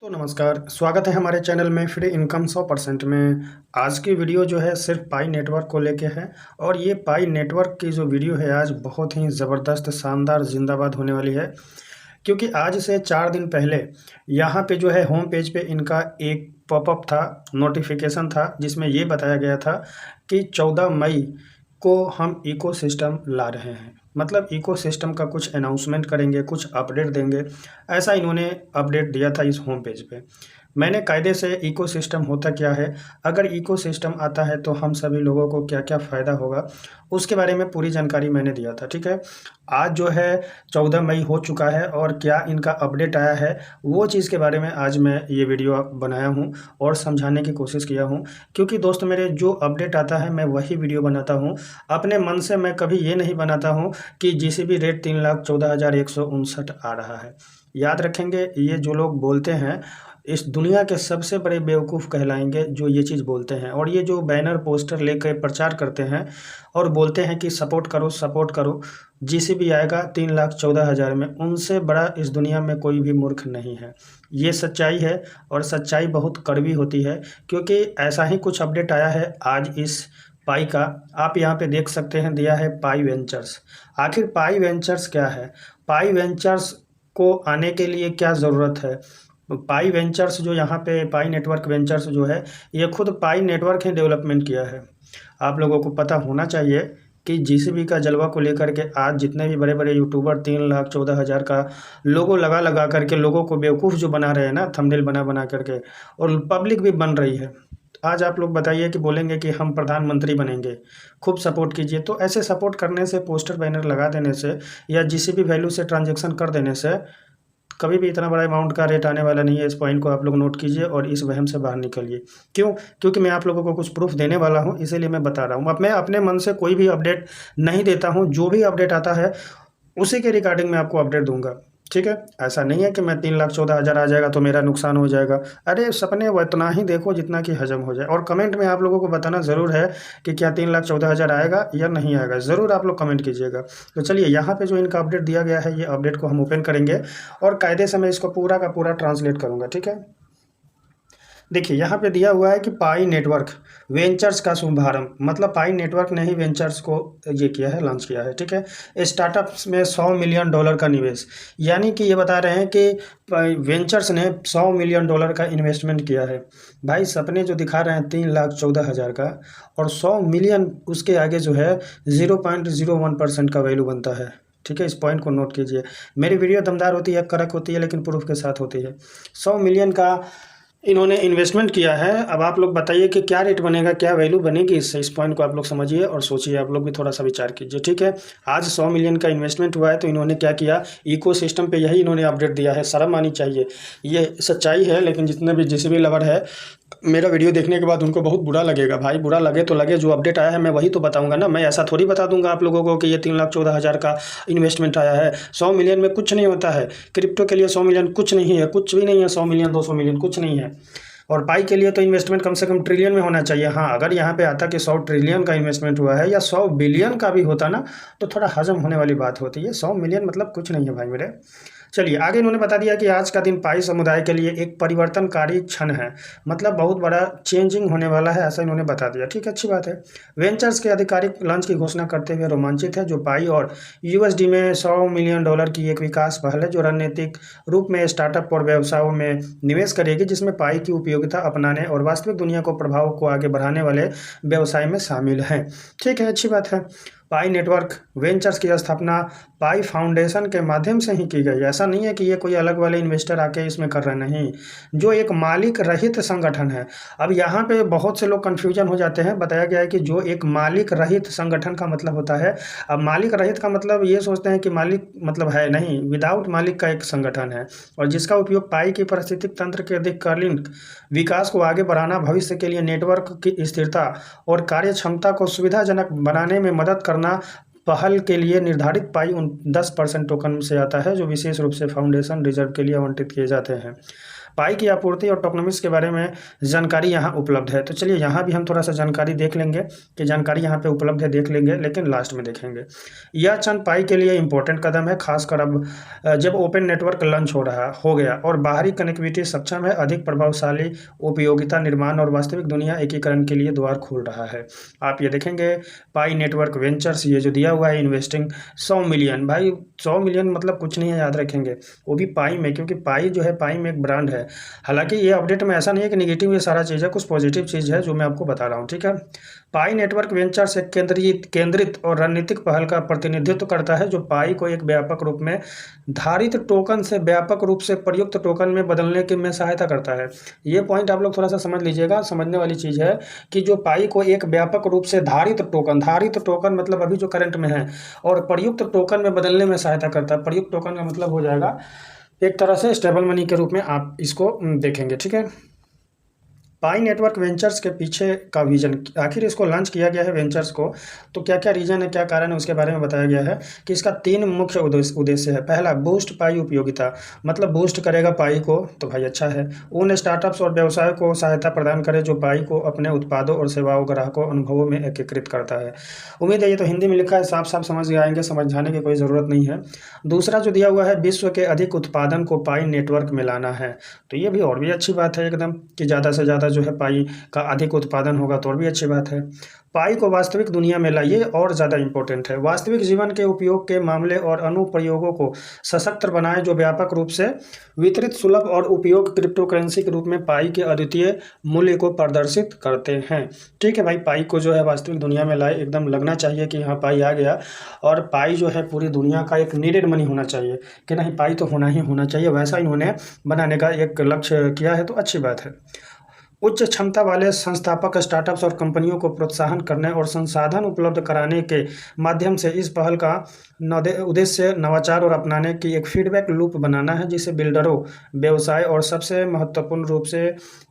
तो नमस्कार, स्वागत है हमारे चैनल में फ्री इनकम 100% में। आज की वीडियो जो है सिर्फ पाई नेटवर्क को लेके है और ये पाई नेटवर्क की जो वीडियो है आज बहुत ही ज़बरदस्त, शानदार, जिंदाबाद होने वाली है। क्योंकि आज से 4 दिन पहले यहाँ पे जो है होम पेज पे इनका एक पॉपअप था, नोटिफिकेशन था, जिसमें ये बताया गया था कि 14 मई को हम इकोसिस्टम ला रहे हैं। मतलब इकोसिस्टम का कुछ अनाउंसमेंट करेंगे, कुछ अपडेट देंगे, ऐसा इन्होंने अपडेट दिया था इस होम पेज पे। मैंने कायदे से इकोसिस्टम होता क्या है, अगर इकोसिस्टम आता है तो हम सभी लोगों को क्या क्या फ़ायदा होगा, उसके बारे में पूरी जानकारी मैंने दिया था। ठीक है, आज जो है 14 मई हो चुका है और क्या इनका अपडेट आया है, वो चीज़ के बारे में आज मैं ये वीडियो बनाया हूँ और समझाने की कोशिश किया हूँ। क्योंकि दोस्त मेरे, जो अपडेट आता है मैं वही वीडियो बनाता हूँ। अपने मन से मैं कभी ये नहीं बनाता हूँ कि जीसीबी रेट 3,14,159 आ रहा है। याद रखेंगे, ये जो लोग बोलते हैं इस दुनिया के सबसे बड़े बेवकूफ़ कहलाएंगे जो ये चीज़ बोलते हैं। और ये जो बैनर पोस्टर लेकर प्रचार करते हैं और बोलते हैं कि सपोर्ट करो सपोर्ट करो, जीसीबी आएगा 3,14,000 में, उनसे बड़ा इस दुनिया में कोई भी मूर्ख नहीं है। ये सच्चाई है और सच्चाई बहुत कड़वी होती है। क्योंकि ऐसा ही कुछ अपडेट आया है आज इस पाई का। आप यहाँ पे देख सकते हैं, दिया है पाई वेंचर्स। आखिर पाई वेंचर्स क्या है? पाई वेंचर्स को आने के लिए क्या ज़रूरत है? पाई वेंचर्स जो यहाँ पे पाई नेटवर्क वेंचर्स जो है, ये खुद पाई नेटवर्क ही डेवलपमेंट किया है। आप लोगों को पता होना चाहिए कि जीसीबी का जलवा को लेकर के आज जितने भी बड़े बड़े यूट्यूबर 3,14,000 का लोगो लगा लगा करके लोगों को बेवकूफ़ जो बना रहे हैं ना, थंबनेल बना बना करके, और पब्लिक भी बन रही है। आज आप लोग बताइए कि बोलेंगे कि हम प्रधानमंत्री बनेंगे, खूब सपोर्ट कीजिए। तो ऐसे सपोर्ट करने से, पोस्टर बैनर लगा देने से या जीसीबी वैल्यू से ट्रांजैक्शन कर देने से कभी भी इतना बड़ा अमाउंट का रेट आने वाला नहीं है। इस पॉइंट को आप लोग नोट कीजिए और इस वहम से बाहर निकलिए। क्यों? क्योंकि मैं आप लोगों को कुछ प्रूफ देने वाला हूं, इसीलिए मैं बता रहा हूं। अब मैं अपने मन से कोई भी अपडेट नहीं देता हूं, जो भी अपडेट आता है उसी के रिगार्डिंग मैं आपको अपडेट दूंगा। ठीक है, ऐसा नहीं है कि मैं 3,14,000 आ जाएगा तो मेरा नुकसान हो जाएगा। अरे सपने उतना ही देखो जितना कि हजम हो जाए। और कमेंट में आप लोगों को बताना ज़रूर है कि क्या 3,14,000 आएगा या नहीं आएगा, ज़रूर आप लोग कमेंट कीजिएगा। तो चलिए, यहाँ पे जो इनका अपडेट दिया गया है, ये अपडेट को हम ओपन करेंगे और कायदे से मैं इसको पूरा का पूरा ट्रांसलेट करूँगा। ठीक है, देखिए यहाँ पे दिया हुआ है कि पाई नेटवर्क वेंचर्स का शुभारंभ। मतलब पाई नेटवर्क ने ही वेंचर्स को ये किया है, लॉन्च किया है। ठीक है, स्टार्टअप्स में $100 मिलियन का निवेश। यानी कि ये बता रहे हैं कि वेंचर्स ने $100 मिलियन का इन्वेस्टमेंट किया है। भाई सपने जो दिखा रहे हैं 3,14,000 का, और 100 मिलियन उसके आगे जो है 0.01% का वैल्यू बनता है। ठीक है, इस पॉइंट को नोट कीजिए। मेरी वीडियो दमदार होती है, कड़क होती है, लेकिन प्रूफ के साथ होती है। 100 मिलियन का इन्होंने इन्वेस्टमेंट किया है। अब आप लोग बताइए कि क्या रेट बनेगा, क्या वैल्यू बनेगी। इससे इस पॉइंट को आप लोग समझिए और सोचिए, आप लोग भी थोड़ा सा विचार कीजिए। ठीक है, आज 100 मिलियन का इन्वेस्टमेंट हुआ है तो इन्होंने क्या किया, इकोसिस्टम पे यही इन्होंने अपडेट दिया है। शर्म आनी चाहिए, ये सच्चाई है। लेकिन जितने भी जीसीबी लवर है, मेरा वीडियो देखने के बाद उनको बहुत बुरा लगेगा। भाई बुरा लगे तो लगे, जो अपडेट आया है मैं वही तो बताऊंगा ना। मैं ऐसा थोड़ी बता दूंगा आप लोगों को कि ये 3,14,000 का इन्वेस्टमेंट आया है। 100 मिलियन में कुछ नहीं होता है। क्रिप्टो के लिए 100 मिलियन कुछ नहीं है, कुछ भी नहीं है। 100 मिलियन 200 मिलियन कुछ नहीं है। और पाई के लिए तो इन्वेस्टमेंट कम से कम ट्रिलियन में होना चाहिए। हाँ, अगर यहाँ पे आता कि 100 ट्रिलियन का इन्वेस्टमेंट हुआ है या 100 बिलियन का भी होता ना, तो थोड़ा हजम होने वाली बात होती है। 100 मिलियन मतलब कुछ नहीं है भाई मेरे। चलिए आगे, इन्होंने बता दिया कि आज का दिन पाई समुदाय के लिए एक परिवर्तनकारी क्षण है। मतलब बहुत बड़ा चेंजिंग होने वाला है, ऐसा इन्होंने बता दिया। ठीक है, अच्छी बात है। वेंचर्स के आधिकारिक लॉन्च की घोषणा करते हुए रोमांचित है। जो पाई और यूएसडी में $100 मिलियन की एक विकास पहल है जो रणनीतिक रूप में स्टार्टअप और व्यवसायों में निवेश करेगी, जिसमें पाई की उपयोगिता अपनाने और वास्तविक दुनिया को प्रभाव को आगे बढ़ाने वाले व्यवसाय में शामिल है। ठीक है, अच्छी बात है। पाई नेटवर्क वेंचर्स की स्थापना पाई फाउंडेशन के माध्यम से ही की गई। ऐसा नहीं है कि ये कोई अलग वाले इन्वेस्टर आके इसमें कर रहे, नहीं, जो एक मालिक रहित संगठन है। अब यहाँ पे बहुत से लोग कंफ्यूजन हो जाते हैं। बताया गया है कि जो एक मालिक रहित संगठन का मतलब होता है। अब मालिक रहित का मतलब ये सोचते हैं कि मालिक मतलब है नहीं, विदाउट मालिक का एक संगठन है, और जिसका उपयोग पाई की पारिस्थितिक तंत्र के दीर्घकालीन विकास को आगे बढ़ाना, भविष्य के लिए नेटवर्क की स्थिरता और कार्य क्षमता को सुविधाजनक बनाने में मदद करना। पहल के लिए निर्धारित पाई उन 10% टोकन से आता है जो विशेष रूप से फाउंडेशन रिजर्व के लिए आवंटित किए जाते हैं। पाई की आपूर्ति और टोकनोमिक्स के बारे में जानकारी यहाँ उपलब्ध है। तो चलिए यहाँ भी हम थोड़ा सा जानकारी देख लेंगे कि जानकारी यहाँ पे उपलब्ध है, देख लेंगे, लेकिन लास्ट में देखेंगे। यह चंद पाई के लिए इंपॉर्टेंट कदम है, खासकर अब जब ओपन नेटवर्क लॉन्च हो गया और बाहरी कनेक्टिविटी सक्षम है, अधिक प्रभावशाली उपयोगिता निर्माण और वास्तविक दुनिया एकीकरण के लिए द्वार खोल रहा है। आप ये देखेंगे पाई नेटवर्क वेंचर्स, ये जो दिया हुआ है इन्वेस्टिंग 100 मिलियन, भाई 100 मिलियन मतलब कुछ नहीं है, याद रखेंगे, वो भी पाई में, क्योंकि पाई जो है पाई में एक ब्रांड है। हालांकि ये अपडेट में ऐसा नहीं है कि निगेटिव ये सारा चीज़ है, कुछ पॉजिटिव चीज़ है जो मैं आपको बता रहा हूँ, ठीक है। पाई नेटवर्क वेंचर्स एक केंद्रित और रणनीतिक पहल का प्रतिनिधित्व करता है जो पाई को एक व्यापक रूप में धारित टोकन से व्यापक रूप से प्रयुक्त टोकन में बदलने के में सहायता करता है। ये पॉइंट आप लोग थोड़ा सा समझ लीजिएगा, समझने वाली चीज़ है कि जो पाई को एक व्यापक रूप से धारित टोकन मतलब अभी जो करंट में है, और प्रयुक्त टोकन में बदलने में सहायता करता है। प्रयुक्त टोकन का मतलब हो जाएगा एक तरह से स्टेबल मनी के रूप में आप इसको देखेंगे, ठीक है। पाई नेटवर्क वेंचर्स के पीछे का विजन, आखिर इसको लॉन्च किया गया है वेंचर्स को, तो क्या क्या रीजन है, क्या कारण है, उसके बारे में बताया गया है कि इसका 3 मुख्य उद्देश्य है। पहला, बूस्ट पाई उपयोगिता, मतलब बूस्ट करेगा पाई को, तो भाई अच्छा है। उन स्टार्टअप्स और व्यवसाय को सहायता प्रदान करे जो पाई को अपने उत्पादों और सेवाओं, ग्राहकों, अनुभवों में एकीकृत करता है। उम्मीद है ये तो हिंदी में लिखा है, साफ साफ समझ आएंगे, समझाने की कोई ज़रूरत नहीं है। दूसरा जो दिया हुआ है, विश्व के अधिक उत्पादन को पाई नेटवर्क में लाना है, तो ये भी और भी अच्छी बात है एकदम, कि ज़्यादा से ज़्यादा जो है पाई का अधिक उत्पादन होगा तो और भी अच्छी बात है। पाई को वास्तविक दुनिया में लाइए, और ज़्यादा इंपॉर्टेंट है। वास्तविक जीवन के उपयोग के मामले और अनुप्रयोगों को सशक्त बनाए जो व्यापक रूप से वितरित, सुलभ और उपयोग क्रिप्टो करेंसी के रूप में पाई के अद्वितीय मूल्य को प्रदर्शित करते हैं। ठीक है भाई, पाई को जो है वास्तविक दुनिया में लाए, एकदम लगना चाहिए कि यहाँ पाई आ गया, और पाई जो है पूरी दुनिया का एक नीडेड मनी होना चाहिए, कि नहीं पाई तो होना ही होना चाहिए, वैसा इन्होंने बनाने का एक लक्ष्य किया है, तो अच्छी बात है। उच्च क्षमता वाले संस्थापक स्टार्टअप्स और कंपनियों को प्रोत्साहन करने और संसाधन उपलब्ध कराने के माध्यम से इस पहल का उद्देश्य नवाचार और अपनाने की एक फीडबैक लूप बनाना है, जिसे बिल्डरों, व्यवसाय और सबसे महत्वपूर्ण रूप से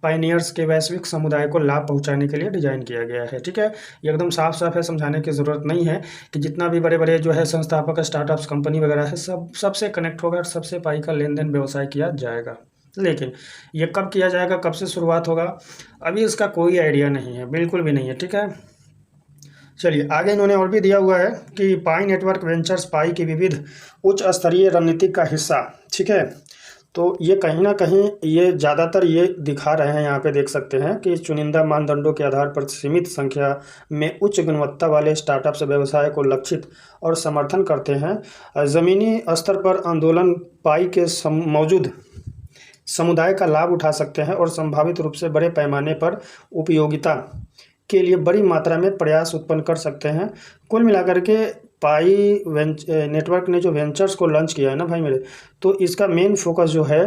पायनियर्स के वैश्विक समुदाय को लाभ पहुंचाने के लिए डिजाइन किया गया है। ठीक है, ये एकदम साफ साफ है, समझाने की ज़रूरत नहीं है कि जितना भी बड़े बड़े जो है संस्थापक स्टार्टअप्स कंपनी वगैरह है, सबसे कनेक्ट होगा, सबसे पाई का लेन देन व्यवसाय किया जाएगा। लेकिन ये कब किया जाएगा, कब से शुरुआत होगा, अभी इसका कोई आइडिया नहीं है, बिल्कुल भी नहीं है। ठीक है, चलिए आगे इन्होंने और भी दिया हुआ है कि पाई नेटवर्क वेंचर्स पाई की विविध उच्च स्तरीय रणनीति का हिस्सा। ठीक है, तो ये कहीं ना कहीं ये ज़्यादातर ये दिखा रहे हैं, यहाँ पे देख सकते हैं कि चुनिंदा मानदंडों के आधार पर सीमित संख्या में उच्च गुणवत्ता वाले स्टार्टअप्स व्यवसाय को लक्षित और समर्थन करते हैं। ज़मीनी स्तर पर आंदोलन पाई के मौजूद समुदाय का लाभ उठा सकते हैं और संभावित रूप से बड़े पैमाने पर उपयोगिता के लिए बड़ी मात्रा में प्रयास उत्पन्न कर सकते हैं। कुल मिलाकर के पाई नेटवर्क ने जो वेंचर्स को लॉन्च किया है ना भाई मेरे, तो इसका मेन फोकस जो है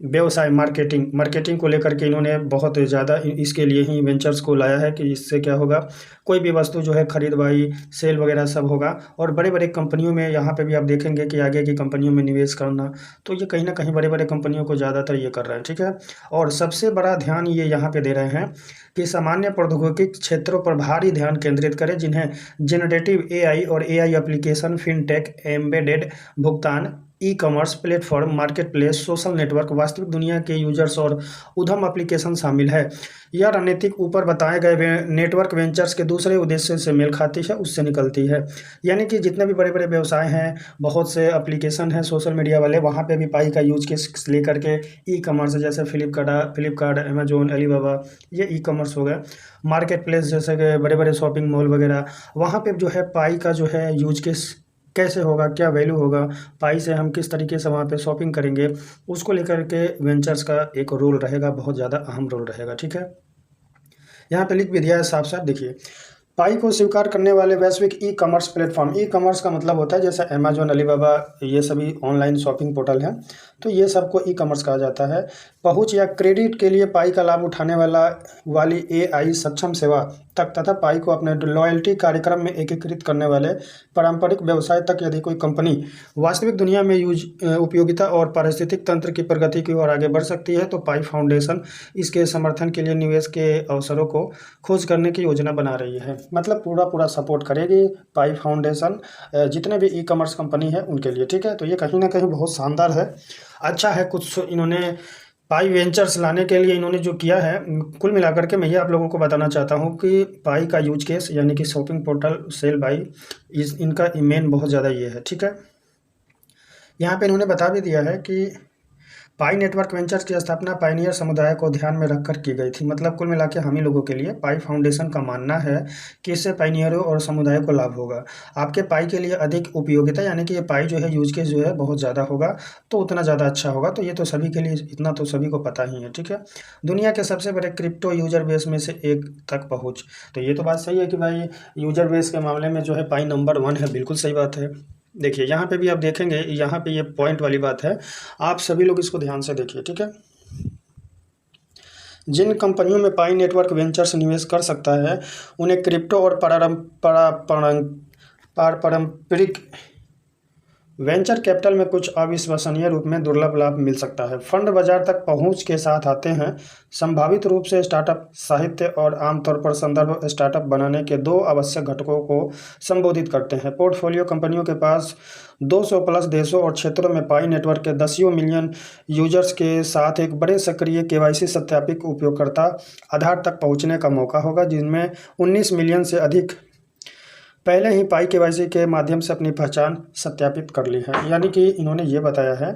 व्यवसाय मार्केटिंग को लेकर के इन्होंने बहुत ज़्यादा इसके लिए ही वेंचर्स को लाया है कि इससे क्या होगा, कोई भी वस्तु जो है खरीदवाई सेल वगैरह सब होगा, और बड़े बड़े कंपनियों में यहाँ पे भी आप देखेंगे कि आगे की कंपनियों में निवेश करना, तो ये कहीं ना कहीं बड़े बड़े कंपनियों को ज़्यादातर ये कर रहे हैं। ठीक है, और सबसे बड़ा ध्यान ये यहाँ पे दे रहे हैं कि सामान्य प्रौद्योगिकी क्षेत्रों पर भारी ध्यान केंद्रित करें, जिन्हें जनरेटिव AI और AI एप्लीकेशन, फिनटेक, एम्बेडेड भुगतान, e commerce platform, market place, social network, वास्तविक दुनिया के यूजर्स और उद्यम एप्लीकेशन शामिल है। यह रणनीतिक ऊपर बताए गए नेटवर्क वेंचर्स के दूसरे उद्देश्य से मेल खाती है, उससे निकलती है। यानी कि जितने भी बड़े बड़े व्यवसाय हैं, बहुत से एप्लीकेशन हैं सोशल मीडिया वाले, वहाँ पे भी पाई का यूज केस लेकर के ई कॉमर्स जैसे फ्लिपकार्ट, अमेजोन, अलीबाबा, ये ई कॉमर्स हो गया। मार्केट प्लेस जैसे कि बड़े बड़े शॉपिंग मॉल वगैरह, वहाँ पर जो है पाई का जो है यूज केस कैसे होगा, क्या वैल्यू होगा, पाई से हम किस तरीके से वहाँ पे शॉपिंग करेंगे, उसको लेकर के वेंचर्स का एक रोल रहेगा, बहुत ज़्यादा अहम रोल रहेगा। ठीक है, यहाँ पे लिख भी दिया है साफ साफ, देखिए पाई को स्वीकार करने वाले वैश्विक e commerce platform, e commerce का मतलब होता है जैसे अमेजोन, अलीबाबा, ये सभी ऑनलाइन शॉपिंग पोर्टल हैं, तो ये सबको ई कॉमर्स कहा जाता है। पहुंच या क्रेडिट के लिए पाई का लाभ उठाने वाली AI सक्षम सेवा तक, तथा पाई को अपने लॉयल्टी कार्यक्रम में एकीकृत करने वाले पारंपरिक व्यवसाय तक, यदि कोई कंपनी वास्तविक दुनिया में उपयोगिता और पारिस्थितिक तंत्र की प्रगति की ओर आगे बढ़ सकती है, तो पाई फाउंडेशन इसके समर्थन के लिए निवेश के अवसरों को खोज करने की योजना बना रही है। मतलब पूरा सपोर्ट करेगी पाई फाउंडेशन जितने भी ई कॉमर्स कंपनी है उनके लिए, ठीक है। तो ये कहीं ना कहीं बहुत शानदार है, अच्छा है। कुछ इन्होंने पाई वेंचर्स लाने के लिए इन्होंने जो किया है, कुल मिलाकर के मैं ये आप लोगों को बताना चाहता हूँ कि पाई का यूज केस यानी कि शॉपिंग पोर्टल सेल बाई इनका मेन बहुत ज़्यादा ये है, ठीक है। यहाँ पे इन्होंने बता भी दिया है कि पाई नेटवर्क वेंचर्स की स्थापना पायनियर समुदाय को ध्यान में रखकर की गई थी। मतलब कुल मिला के हम ही लोगों के लिए पाई फाउंडेशन का मानना है कि इससे पायनियरों और समुदाय को लाभ होगा। आपके पाई के लिए अधिक उपयोगिता यानी कि ये पाई जो है यूज केस जो है बहुत ज़्यादा होगा, तो उतना ज़्यादा अच्छा होगा। तो ये तो सभी के लिए, इतना तो सभी को पता ही है, ठीक है। दुनिया के सबसे बड़े क्रिप्टो यूजर बेस में से एक तक पहुँच, तो ये तो बात सही है कि भाई यूजर बेस के मामले में जो है पाई नंबर 1 है, बिल्कुल सही बात है। देखिए यहाँ पे भी आप देखेंगे, यहाँ पे ये पॉइंट वाली बात है, आप सभी लोग इसको ध्यान से देखिए, ठीक है। जिन कंपनियों में पाई नेटवर्क वेंचर्स निवेश कर सकता है उन्हें क्रिप्टो और पारंपरिक वेंचर कैपिटल में कुछ अविश्वसनीय रूप में दुर्लभ लाभ मिल सकता है। फंड बाजार तक पहुंच के साथ आते हैं, संभावित रूप से स्टार्टअप साहित्य और आमतौर पर संदर्भ स्टार्टअप बनाने के 2 आवश्यक घटकों को संबोधित करते हैं। पोर्टफोलियो कंपनियों के पास 200 प्लस देशों और क्षेत्रों में पाई नेटवर्क के दसियों मिलियन यूजर्स के साथ एक बड़े सक्रिय केवाईसी सत्यापित उपयोगकर्ता आधार तक पहुंचने का मौका होगा, जिनमें 19 मिलियन से अधिक पहले ही पाई केवाईसी के माध्यम से अपनी पहचान सत्यापित कर ली है। यानी कि इन्होंने ये बताया है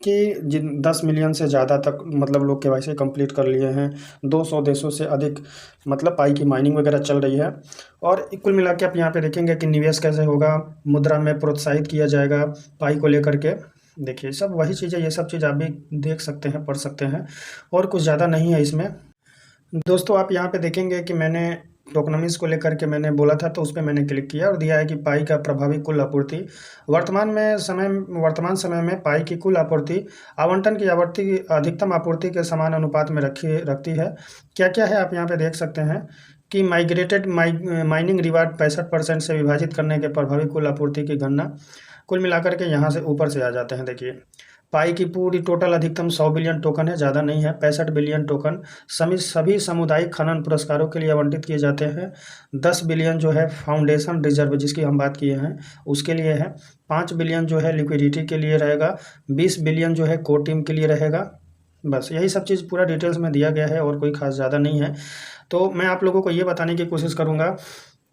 कि जिन 10 मिलियन से ज़्यादा तक मतलब लोग केवाईसी कंप्लीट कर लिए हैं, 200 देशों से अधिक मतलब पाई की माइनिंग वगैरह चल रही है। और कुल मिला के आप यहाँ पे देखेंगे कि निवेश कैसे होगा, मुद्रा में प्रोत्साहित किया जाएगा पाई को लेकर के। देखिए सब वही चीज़ें, ये सब चीज़ आप भी देख सकते हैं, पढ़ सकते हैं, और कुछ ज़्यादा नहीं है इसमें। दोस्तों आप यहाँ पे देखेंगे कि मैंने टोकनॉमिक्स को लेकर के मैंने बोला था, तो उस पर मैंने क्लिक किया और दिया है कि पाई का प्रभावी कुल आपूर्ति वर्तमान समय में पाई की कुल आपूर्ति आवंटन की आवर्ती अधिकतम आपूर्ति के समान अनुपात में रखती है। क्या क्या है आप यहाँ पे देख सकते हैं कि माइनिंग रिवार्ड 65% से विभाजित करने के प्रभावी कुल आपूर्ति की गणना कुल मिलाकर के यहाँ से ऊपर से आ जाते हैं। देखिए पाई की पूरी टोटल अधिकतम 100 बिलियन टोकन है, ज़्यादा नहीं है। 65 बिलियन टोकन सभी सामुदायिक खनन पुरस्कारों के लिए आवंटित किए जाते हैं। 10 बिलियन जो है फाउंडेशन रिजर्व जिसकी हम बात किए हैं उसके लिए है। 5 बिलियन जो है लिक्विडिटी के लिए रहेगा। 20 बिलियन जो है कोर टीम के लिए रहेगा। बस यही सब चीज़ पूरा डिटेल्स में दिया गया है और कोई खास ज़्यादा नहीं है। तो मैं आप लोगों को ये बताने की कोशिश करूँगा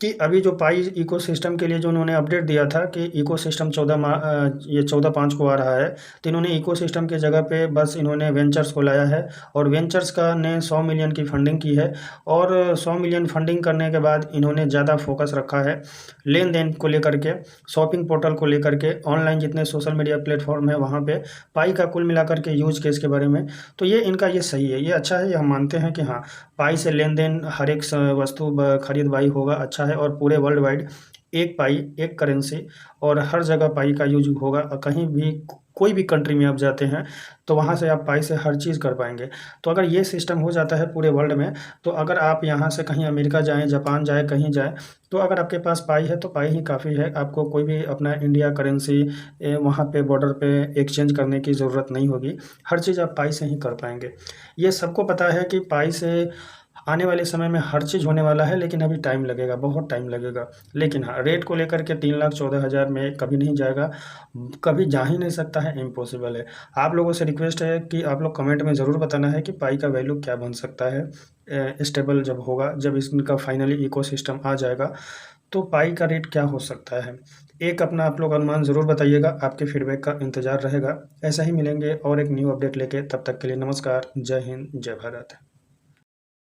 कि अभी जो पाई इकोसिस्टम के लिए जो उन्होंने अपडेट दिया था कि इकोसिस्टम 14/5 को आ रहा है, तो इन्होंने इकोसिस्टम की जगह पे बस इन्होंने वेंचर्स को लाया है और वेंचर्स का ने 100 मिलियन की फंडिंग की है। और 100 मिलियन फंडिंग करने के बाद इन्होंने ज़्यादा फोकस रखा है लेन देन को लेकर के, शॉपिंग पोर्टल को लेकर के, ऑनलाइन जितने सोशल मीडिया प्लेटफॉर्म है वहाँ पर पाई का कुल मिलाकर के यूज केस के बारे में। तो ये इनका ये सही है, ये अच्छा है, ये हम मानते हैं कि हाँ पाई से लेन देन हर एक वस्तु खरीद बाई होगा, अच्छा है। और पूरे वर्ल्ड वाइड एक पाई एक करेंसी और हर जगह पाई का यूज होगा। कहीं भी कोई भी कंट्री में आप जाते हैं तो वहाँ से आप पाई से हर चीज़ कर पाएंगे। तो अगर ये सिस्टम हो जाता है पूरे वर्ल्ड में, तो अगर आप यहाँ से कहीं अमेरिका जाएं, जापान जाए, कहीं जाए, तो अगर आपके पास पाई है तो पाई ही काफ़ी है। आपको कोई भी अपना इंडिया करेंसी वहाँ पे बॉर्डर पे एक्सचेंज करने की ज़रूरत नहीं होगी, हर चीज़ आप पाई से ही कर पाएंगे। ये सबको पता है कि पाई से आने वाले समय में हर चीज़ होने वाला है, लेकिन अभी टाइम लगेगा, बहुत टाइम लगेगा। लेकिन हाँ रेट को लेकर के 3,14,000 में कभी नहीं जाएगा, कभी जा ही नहीं सकता है, इम्पॉसिबल है। आप लोगों से रिक्वेस्ट है कि आप लोग कमेंट में ज़रूर बताना है कि पाई का वैल्यू क्या बन सकता है स्टेबल जब होगा, जब इसका फाइनली इकोसिस्टम आ जाएगा तो पाई का रेट क्या हो सकता है। एक अपना आप लोग अनुमान ज़रूर बताइएगा, आपके फीडबैक का इंतज़ार रहेगा। ऐसा ही मिलेंगे और एक न्यू अपडेट लेके, तब तक के लिए नमस्कार, जय हिंद, जय भारत।